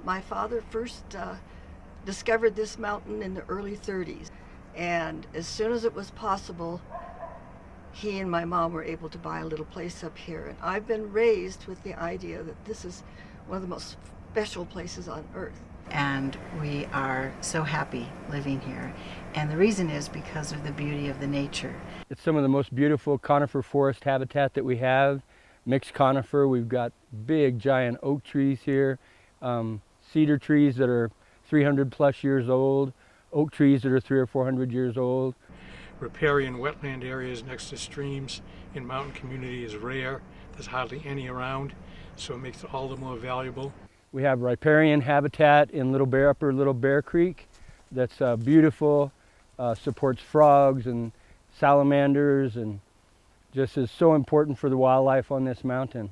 My father first discovered this mountain in the early 30s, and as soon as it was possible, he and my mom were able to buy a little place up here. And I've been raised with the idea that this is one of the most special places on earth. And we are so happy living here. And the reason is because of the beauty of the nature. It's some of the most beautiful conifer forest habitat that we have. Mixed conifer, we've got big giant oak trees here, cedar trees that are 300 plus years old, oak trees that are 300 or 400 years old. Riparian wetland areas next to streams in mountain community is rare. There's hardly any around, so it makes it all the more valuable. We have riparian habitat in upper Little Bear Creek that's beautiful, supports frogs and salamanders, and just is so important for the wildlife on this mountain.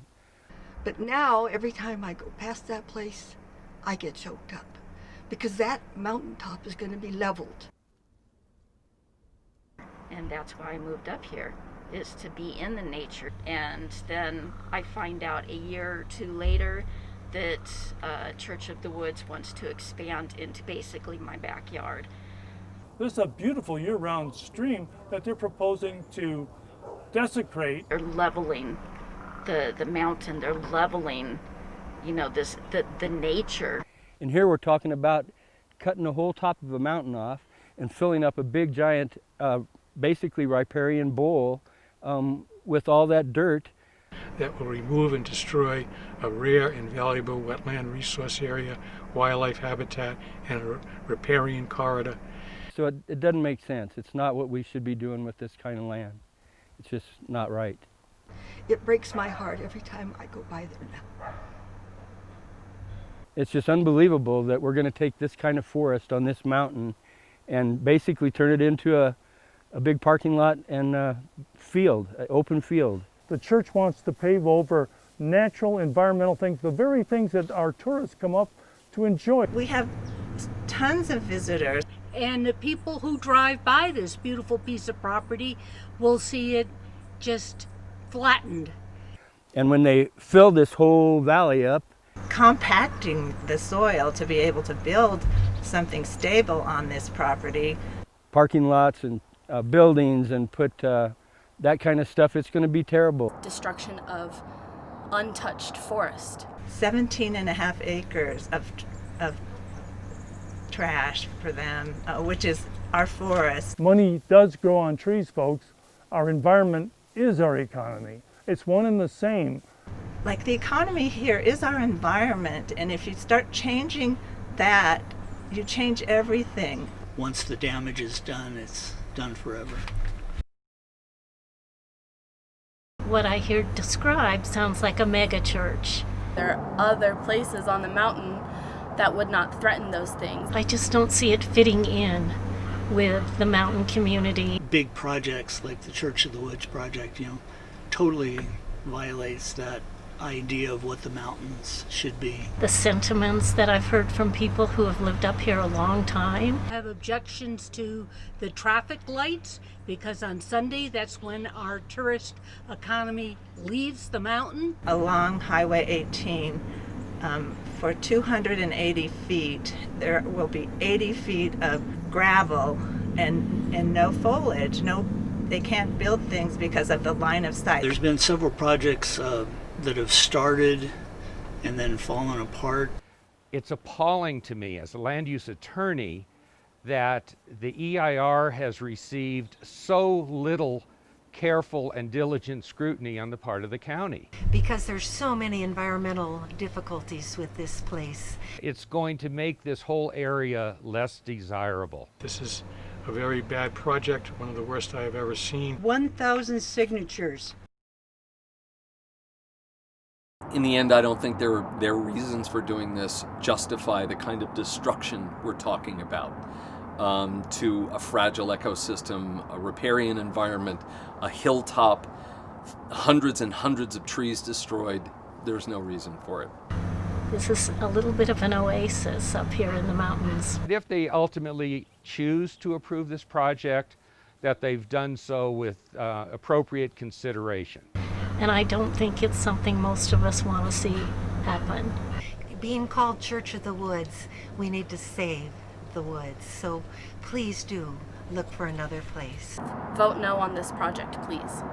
But now, every time I go past that place, I get choked up because that mountaintop is going to be leveled. And that's why I moved up here, is to be in the nature. And then I find out a year or two later that Church of the Woods wants to expand into basically my backyard. This is a beautiful year-round stream that they're proposing to desecrate. They're leveling the mountain. They're leveling, you know, the nature. And here we're talking about cutting the whole top of a mountain off and filling up a big giant, basically riparian bowl with all that dirt. That will remove and destroy a rare and valuable wetland resource area, wildlife habitat, and a riparian corridor. So it doesn't make sense. It's not what we should be doing with this kind of land. It's just not right. It breaks my heart every time I go by there now. It's just unbelievable that we're going to take this kind of forest on this mountain and basically turn it into a big parking lot and field, an open field. The church wants to pave over natural environmental things, the very things that our tourists come up to enjoy. We have tons of visitors. And the people who drive by this beautiful piece of property will see it just flattened. And when they fill this whole valley up, Compacting the soil to be able to build something stable on this property. parking lots and buildings and put that kind of stuff, it's going to be terrible. Destruction of untouched forest. 17.5 acres of trash for them, which is our forest. Money does grow on trees, folks. Our environment is our economy. It's one and the same. Like, the economy here is our environment, and if you start changing that, you change everything. Once the damage is done, it's done forever. What I hear described sounds like a mega church. There are other places on the mountain that would not threaten those things. I just don't see it fitting in with the mountain community. Big projects like the Church of the Woods project, totally violates that idea of what the mountains should be. The sentiments that I've heard from people who have lived up here a long time. Have objections to the traffic lights because on Sunday that's when our tourist economy leaves the mountain. Along Highway 18, for 280 feet, there will be 80 feet of gravel and no foliage. They can't build things because of the line of sight. There's been several projects that have started and then fallen apart. It's appalling to me as a land use attorney that the EIR has received so little careful and diligent scrutiny on the part of the county. Because there's so many environmental difficulties with this place. It's going to make this whole area less desirable. This is a very bad project, one of the worst I have ever seen. 1,000 signatures. In the end, I don't think their reasons for doing this justify the kind of destruction we're talking about to a fragile ecosystem, a riparian environment, a hilltop, hundreds and hundreds of trees destroyed. There's no reason for it. This is a little bit of an oasis up here in the mountains. If they ultimately choose to approve this project, that they've done so with appropriate consideration. And I don't think it's something most of us want to see happen. being called Church of the Woods, we need to save the woods. So please do look for another place. Vote no on this project, please.